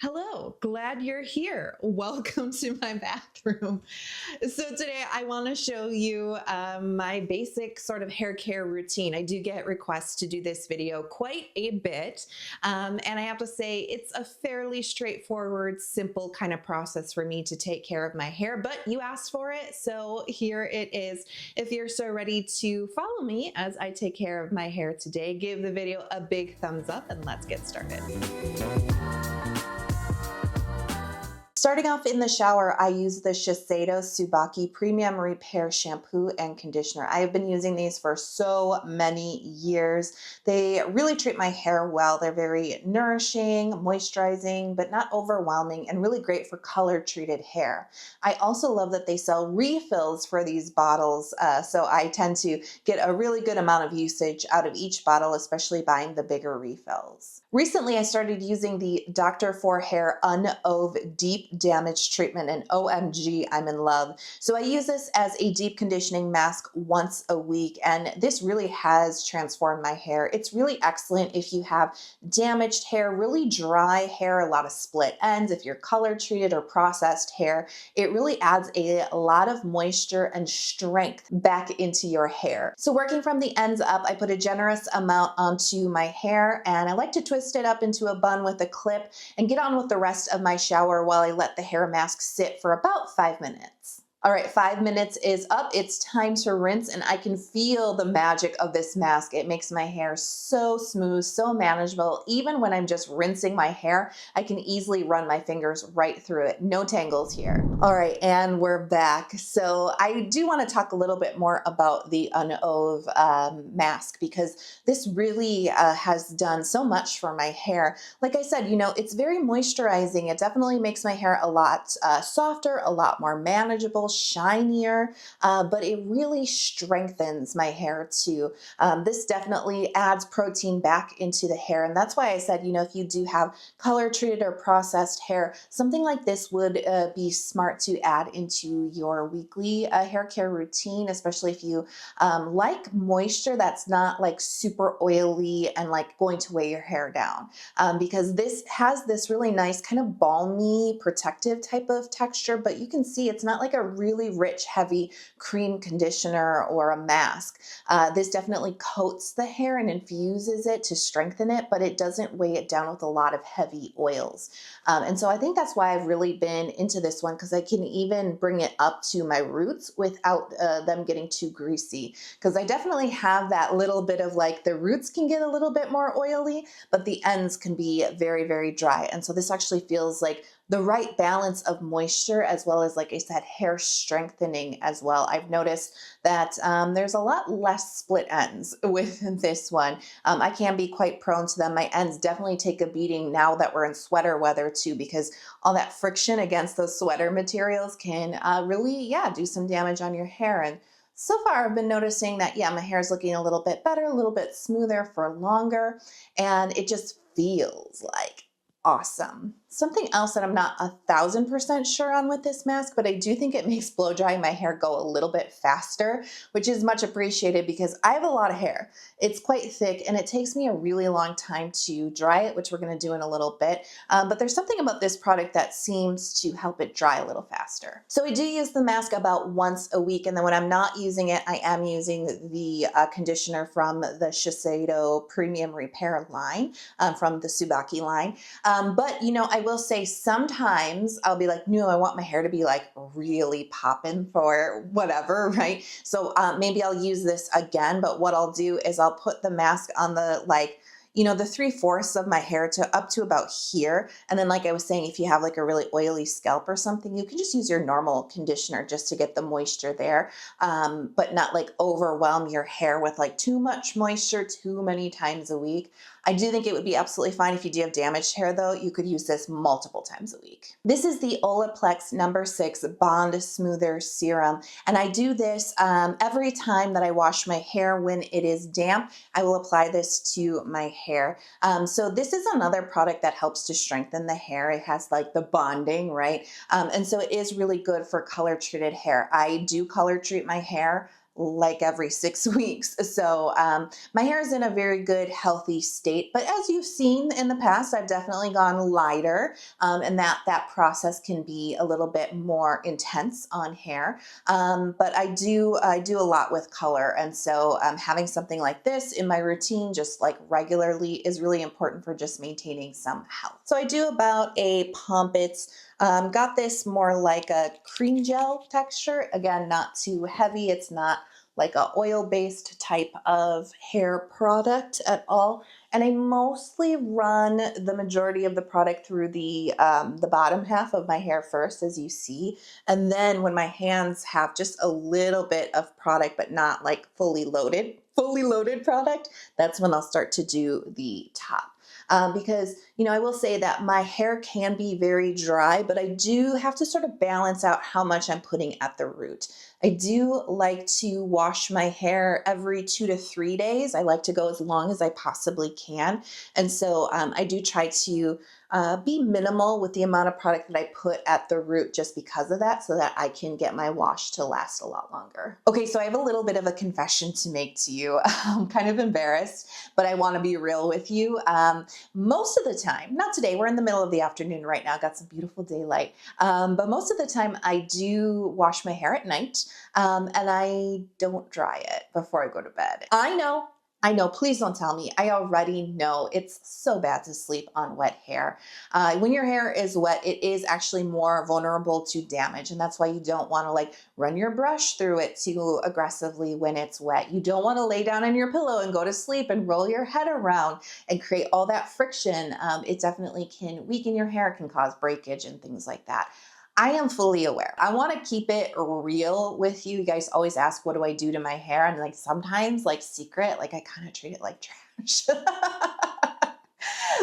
Hello, glad you're here. Welcome to my bathroom. So today I want to show you my basic sort of hair care routine. I do get requests to do this video quite a bit. And I have to say it's a fairly straightforward, simple kind of process for me to take care of my hair, but you asked for it. So here it is. If you're so ready to follow me as I take care of my hair today, give the video a big thumbs up and let's get started. Starting off in the shower, I use the Shiseido Tsubaki Premium Repair Shampoo and Conditioner. I have been using these for so many years. They really treat my hair well. They're very nourishing, moisturizing, but not overwhelming, and really great for color-treated hair. I also love that they sell refills for these bottles, so I tend to get a really good amount of usage out of each bottle, especially buying the bigger refills. Recently, I started using the Dr. For Hair Unove Deep Damage Treatment, and OMG, I'm in love. So I use this as a deep conditioning mask once a week, and this really has transformed my hair. It's really excellent if you have damaged hair, really dry hair, a lot of split ends. If you're color treated or processed hair, it really adds a lot of moisture and strength back into your hair. So working from the ends up, I put a generous amount onto my hair, and I like to twist it up into a bun with a clip and get on with the rest of my shower while I let the hair mask sit for about 5 minutes. All right, 5 minutes is up. It's time to rinse, and I can feel the magic of this mask. It makes my hair so smooth, so manageable. Even when I'm just rinsing my hair, I can easily run my fingers right through it. No tangles here. All right, and we're back. So I do want to talk a little bit more about the Unove mask, because this really has done so much for my hair. Like I said, it's very moisturizing. It definitely makes my hair a lot softer, a lot more manageable, shinier, but it really strengthens my hair too. This definitely adds protein back into the hair, and that's why I said, if you do have color treated or processed hair, something like this would be smart to add into your weekly hair care routine, especially if you like moisture that's not like super oily and like going to weigh your hair down, because this has this really nice kind of balmy protective type of texture, but you can see it's not like a really rich, heavy cream conditioner or a mask. This definitely coats the hair and infuses it to strengthen it, but it doesn't weigh it down with a lot of heavy oils. And so I think that's why I've really been into this one, because I can even bring it up to my roots without them getting too greasy. Because I definitely have that little bit of like the roots can get a little bit more oily, but the ends can be very, very dry. And so this actually feels like the right balance of moisture, as well as, like I said, hair strengthening as well. I've noticed that there's a lot less split ends with this one. I can be quite prone to them. My ends definitely take a beating now that we're in sweater weather too, because all that friction against those sweater materials can really, do some damage on your hair. And so far, I've been noticing that, my hair is looking a little bit better, a little bit smoother for longer, and it just feels like awesome. Something else that I'm not 1,000% sure on with this mask, but I do think it makes blow drying my hair go a little bit faster, which is much appreciated because I have a lot of hair. It's quite thick and it takes me a really long time to dry it, which we're going to do in a little bit. But there's something about this product that seems to help it dry a little faster. So I do use the mask about once a week, and then when I'm not using it, I am using the conditioner from the Shiseido Premium Repair line, from the Tsubaki line. But I will say sometimes I'll be like, no, I want my hair to be like really popping for whatever, right? So maybe I'll use this again, but what I'll do is I'll put the mask on the the 3/4 of my hair to up to about here. And then, like I was saying, if you have like a really oily scalp or something, you can just use your normal conditioner just to get the moisture there, but not like overwhelm your hair with like too much moisture too many times a week. I do think it would be absolutely fine if you do have damaged hair though. You could use this multiple times a week. This is the Olaplex No. 6 Bond Smoother Serum. And I do this every time that I wash my hair when it is damp. I will apply this to my hair. So this is another product that helps to strengthen the hair. It has like the bonding, right? And so it is really good for color treated hair. I do color treat my hair like every 6 weeks. So my hair is in a very good, healthy state. But as you've seen in the past, I've definitely gone lighter, and that process can be a little bit more intense on hair. But I do a lot with color, and so having something like this in my routine, just like regularly, is really important for just maintaining some health. So I do about a pump. It's got this more like a cream gel texture. Again, not too heavy. It's not like a oil-based type of hair product at all. And I mostly run the majority of the product through the bottom half of my hair first, as you see. And then when my hands have just a little bit of product, but not like fully loaded product, that's when I'll start to do the top. Because, I will say that my hair can be very dry, but I do have to sort of balance out how much I'm putting at the root. I do like to wash my hair every 2 to 3 days. I like to go as long as I possibly can. And so I do try to be minimal with the amount of product that I put at the root just because of that, so that I can get my wash to last a lot longer. Okay, so I have a little bit of a confession to make to you. I'm kind of embarrassed, but I want to be real with you. Most of the time, not today, we're in the middle of the afternoon right now, got some beautiful daylight, but most of the time I do wash my hair at night, and I don't dry it before I go to bed. I know, please don't tell me. I already know it's so bad to sleep on wet hair. When your hair is wet, it is actually more vulnerable to damage. And that's why you don't want to like run your brush through it too aggressively when it's wet. You don't want to lay down on your pillow and go to sleep and roll your head around and create all that friction. It definitely can weaken your hair, can cause breakage and things like that. I am fully aware. I want to keep it real with you. You guys always ask, what do I do to my hair? And like sometimes like secret, like I kind of treat it like trash.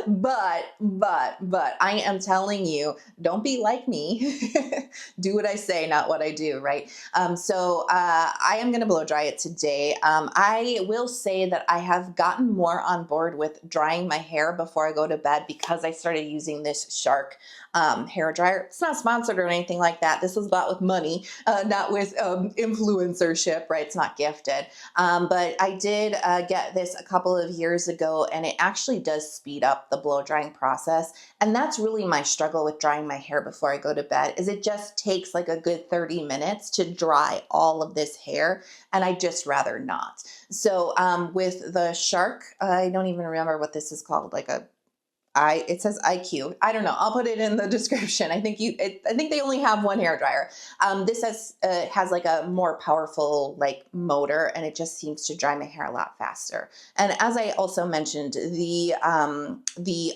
But I am telling you, don't be like me. Do what I say, not what I do, right? So I am going to blow dry it today. I will say that I have gotten more on board with drying my hair before I go to bed because I started using this Shark hair dryer. It's not sponsored or anything like that. This was bought with money, not with influencership, right? It's not gifted. But I did get this a couple of years ago, and it actually does speed up the blow drying process. And that's really my struggle with drying my hair before I go to bed, is it just takes like a good 30 minutes to dry all of this hair, and I just rather not. So with the Shark, I don't even remember what this is called, like it says IQ. I don't know. I'll put it in the description. I think they only have one hair dryer. This has like a more powerful like motor, and it just seems to dry my hair a lot faster. And as I also mentioned, the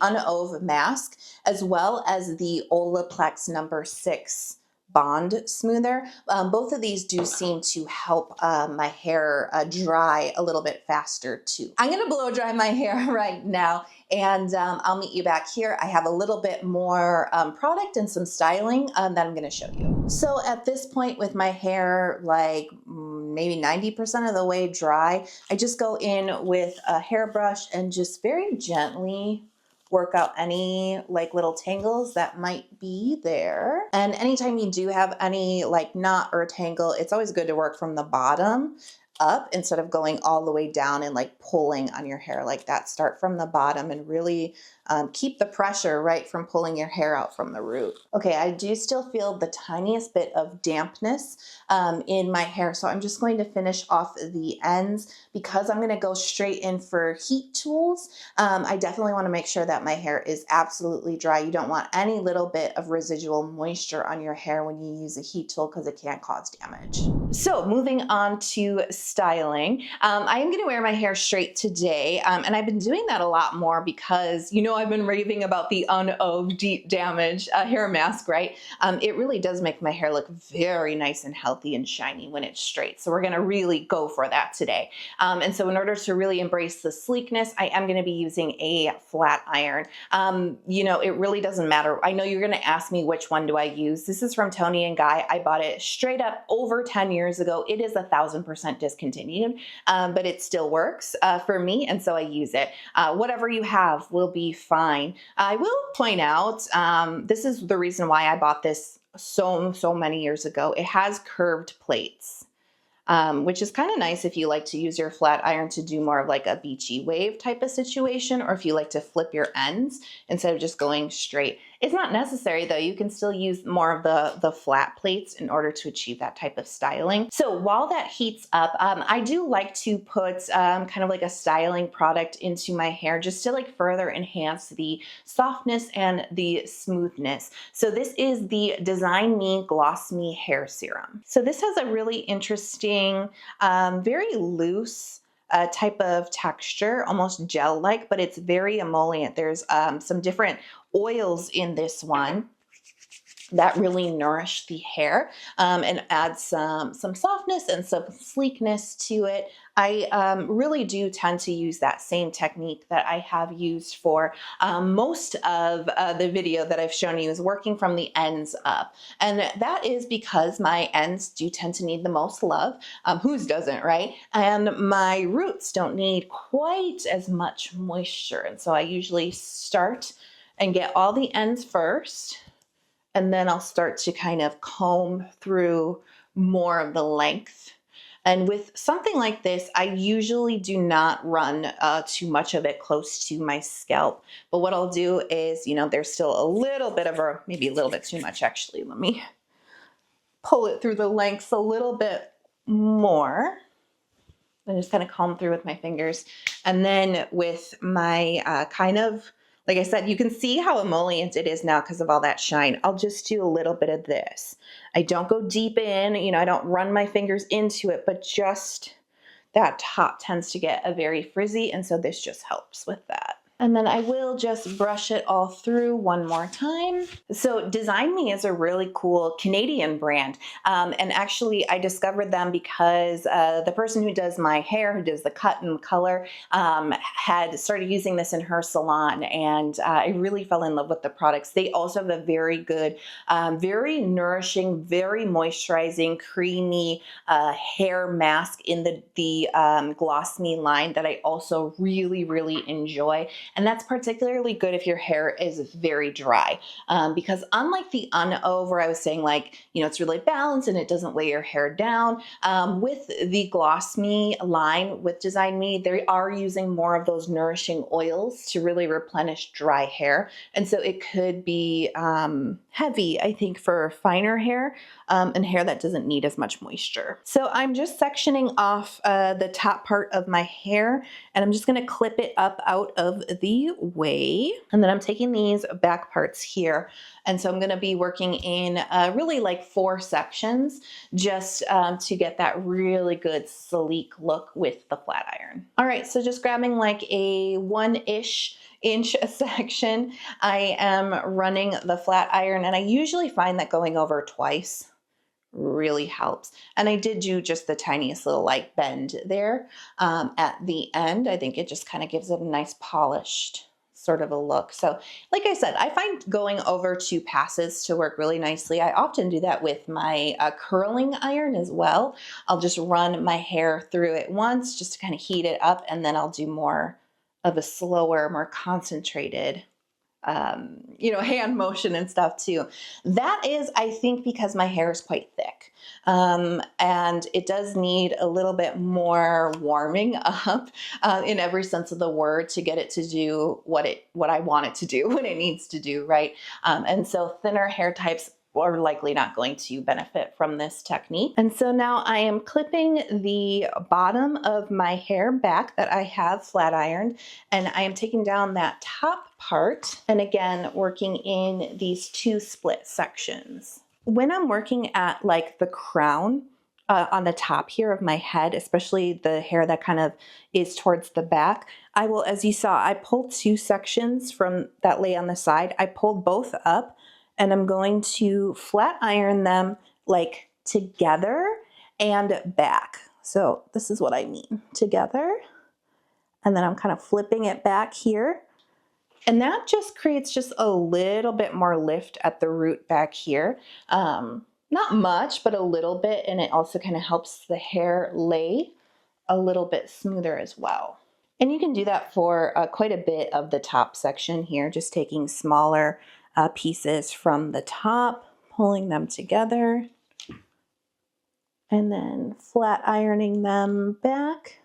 Unove mask, as well as the Olaplex #6 bond smoother. Both of these do seem to help my hair dry a little bit faster too. I'm going to blow dry my hair right now, and I'll meet you back here. I have a little bit more product and some styling that I'm going to show you. So at this point with my hair like maybe 90% of the way dry, I just go in with a hairbrush and just very gently work out any like little tangles that might be there. And anytime you do have any like knot or tangle, it's always good to work from the bottom up instead of going all the way down and like pulling on your hair like that. Start from the bottom and really keep the pressure right from pulling your hair out from the root. Okay, I do still feel the tiniest bit of dampness in my hair, so I'm just going to finish off the ends. Because I'm going to go straight in for heat tools, I definitely want to make sure that my hair is absolutely dry. You don't want any little bit of residual moisture on your hair when you use a heat tool because it can cause damage. So moving on to styling, I am going to wear my hair straight today, and I've been doing that a lot more because, I've been raving about the Unove Deep Damage hair mask, right? It really does make my hair look very nice and healthy and shiny when it's straight. So we're going to really go for that today. And so in order to really embrace the sleekness, I am going to be using a flat iron. It really doesn't matter. I know you're going to ask me which one do I use. This is from Toni & Guy. I bought it straight up over 10 years ago. It is 1000% discontinued, but it still works for me, and so I use it. Whatever you have will be fine. I will point out, this is the reason why I bought this so many years ago. It has curved plates. which is kind of nice if you like to use your flat iron to do more of like a beachy wave type of situation, or if you like to flip your ends instead of just going straight. It's not necessary though. You can still use more of the flat plates in order to achieve that type of styling. So while that heats up, I do like to put kind of like a styling product into my hair just to like further enhance the softness and the smoothness. So this is the Design Me Gloss Me Hair Serum. So this has a really interesting, very loose type of texture, almost gel-like, but it's very emollient. There's some different oils in this one that really nourish the hair and add some softness and some sleekness to it. I really do tend to use that same technique that I have used for most of the video that I've shown you, is working from the ends up. And that is because my ends do tend to need the most love. Whose doesn't, right? And my roots don't need quite as much moisture. And so I usually start and get all the ends first, and then I'll start to kind of comb through more of the length. And with something like this, I usually do not run too much of it close to my scalp. But what I'll do is, you know, there's still a little bit of maybe a little bit too much actually. Let me pull it through the lengths a little bit more. And just kind of comb through with my fingers. And then with my kind of, like I said, you can see how emollient it is now because of all that shine. I'll just do a little bit of this. I don't go deep in, you know, I don't run my fingers into it, but just that top tends to get a very frizzy. And so this just helps with that. And then I will just brush it all through one more time. So Design Me is a really cool Canadian brand. And actually I discovered them because the person who does my hair, who does the cut and color, had started using this in her salon. And I really fell in love with the products. They also have a very good, very nourishing, very moisturizing, creamy hair mask in the Gloss Me line that I also really, really enjoy. And that's particularly good if your hair is very dry, because unlike the Unove, where I was saying like, you know, it's really balanced and it doesn't weigh your hair down, with the Gloss Me line with Design Me, they are using more of those nourishing oils to really replenish dry hair. And so it could be heavy, I think, for finer hair and hair that doesn't need as much moisture. So I'm just sectioning off the top part of my hair, and I'm just going to clip it up out of the way. And then I'm taking these back parts here. And so I'm going to be working in really like 4 sections just to get that really good sleek look with the flat iron. All right, so just grabbing like a 1-ish inch section, I am running the flat iron, and I usually find that going over twice really helps. And I did do just the tiniest little like bend there at the end. I think it just kind of gives it a nice polished sort of a look. So like I said, I find going over 2 passes to work really nicely. I often do that with my curling iron as well. I'll just run my hair through it once just to kind of heat it up, and then I'll do more of a slower, more concentrated you know, hand motion and stuff too. That is, I think, because my hair is quite thick. And it does need a little bit more warming up in every sense of the word to get it to do what I want it to do, what it needs to do, right? And so thinner hair types are likely not going to benefit from this technique. And so now I am clipping the bottom of my hair back that I have flat ironed, and I am taking down that top part, and again working in these 2 split sections. When I'm working at like the crown on the top here of my head, especially the hair that kind of is towards the back, I will, as you saw, I pulled 2 sections from that lay on the side. I pulled both up, and I'm going to flat iron them like together and back. So this is what I mean, together. And then I'm kind of flipping it back here. And that just creates just a little bit more lift at the root back here. Not much, but a little bit. And it also kind of helps the hair lay a little bit smoother as well. And you can do that for quite a bit of the top section here, just taking smaller pieces from the top, pulling them together, and then flat ironing them back.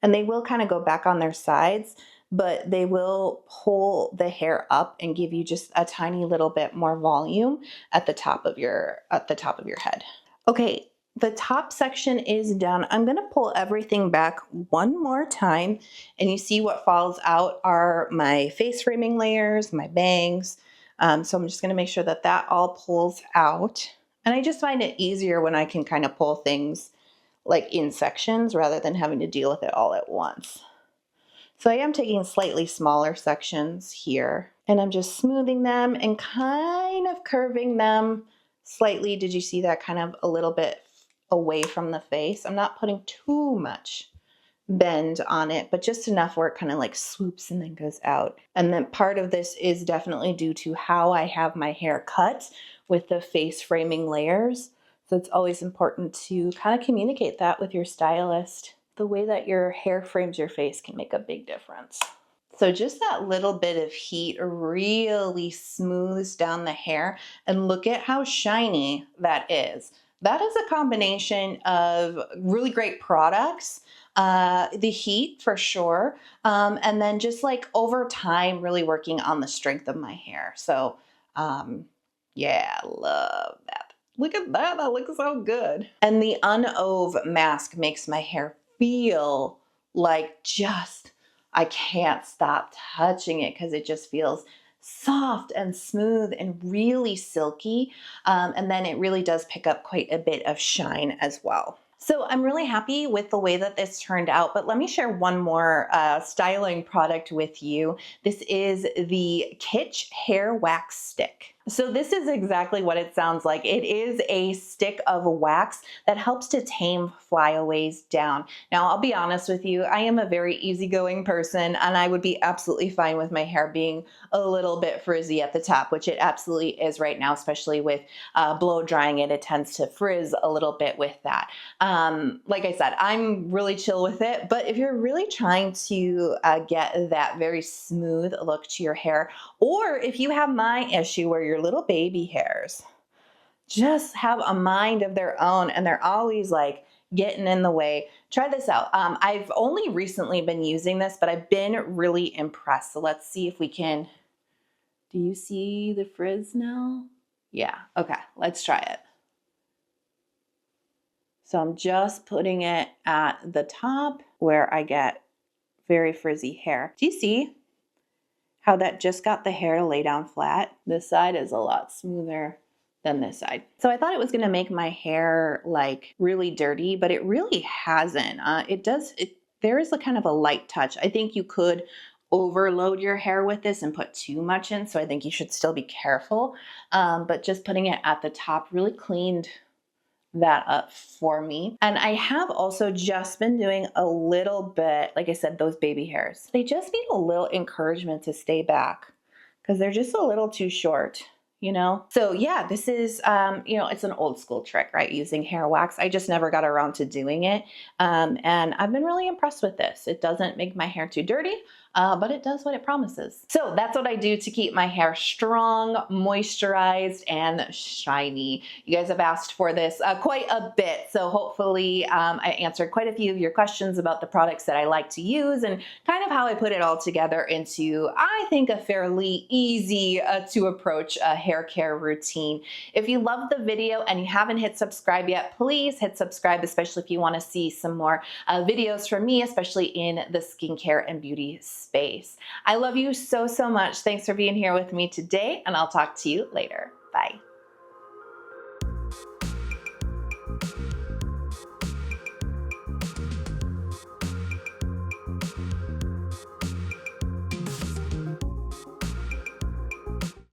And they will kind of go back on their sides, but they will pull the hair up and give you just a tiny little bit more volume at the top of your head. Okay, the top section is done. I'm gonna pull everything back one more time, and you see what falls out are my face framing layers, my bangs. So I'm just gonna make sure that that all pulls out. And I just find it easier when I can kind of pull things like in sections rather than having to deal with it all at once. So I am taking slightly smaller sections here, and I'm just smoothing them and kind of curving them slightly. Did you see that kind of a little bit away from the face? I'm not putting too much bend on it, but just enough where it kind of like swoops and then goes out. And then part of this is definitely due to how I have my hair cut with the face framing layers. So it's always important to kind of communicate that with your stylist. The way that your hair frames your face can make a big difference. So just that little bit of heat really smooths down the hair, and look at how shiny that is. That is a combination of really great products, the heat for sure, and then just like over time really working on the strength of my hair. So yeah, love that. Look at that, that looks so good. And the Unove mask makes my hair feel like just, I can't stop touching it because it just feels soft and smooth and really silky. And then it really does pick up quite a bit of shine as well. So I'm really happy with the way that this turned out, but let me share one more styling product with you. This is the Kitsch Hair Wax Stick. So this is exactly what it sounds like. It is a stick of wax that helps to tame flyaways down. Now, I'll be honest with you, I am a very easygoing person, and I would be absolutely fine with my hair being a little bit frizzy at the top, which it absolutely is right now, especially with blow drying it. It tends to frizz a little bit with that. Like I said, I'm really chill with it, but if you're really trying to get that very smooth look to your hair, or if you have my issue where your little baby hairs just have a mind of their own and they're always like getting in the way, try this out. I've only recently been using this, but I've been really impressed. So let's see if we can, do you see the frizz now? Yeah, okay, let's try it. So I'm just putting it at the top where I get very frizzy hair. Do you see how that just got the hair to lay down flat? This side is a lot smoother than this side. So I thought it was gonna make my hair like really dirty, but it really hasn't. There is a kind of a light touch. I think you could overload your hair with this and put too much in, so I think you should still be careful. But just putting it at the top really cleaned that up for me. And I have also just been doing a little bit, like I said, those baby hairs, they just need a little encouragement to stay back because they're just a little too short, you know? So yeah, this is, it's an old school trick, right? Using hair wax. I just never got around to doing it. And I've been really impressed with this. It doesn't make my hair too dirty, but it does what it promises. So that's what I do to keep my hair strong, moisturized, and shiny. You guys have asked for this quite a bit, so hopefully I answered quite a few of your questions about the products that I like to use and kind of how I put it all together into, I think, a fairly easy to approach hair care routine. If you love the video and you haven't hit subscribe yet, please hit subscribe, especially if you want to see some more videos from me, especially in the skincare and beauty space. I love you so, so much. Thanks for being here with me today, and I'll talk to you later. Bye.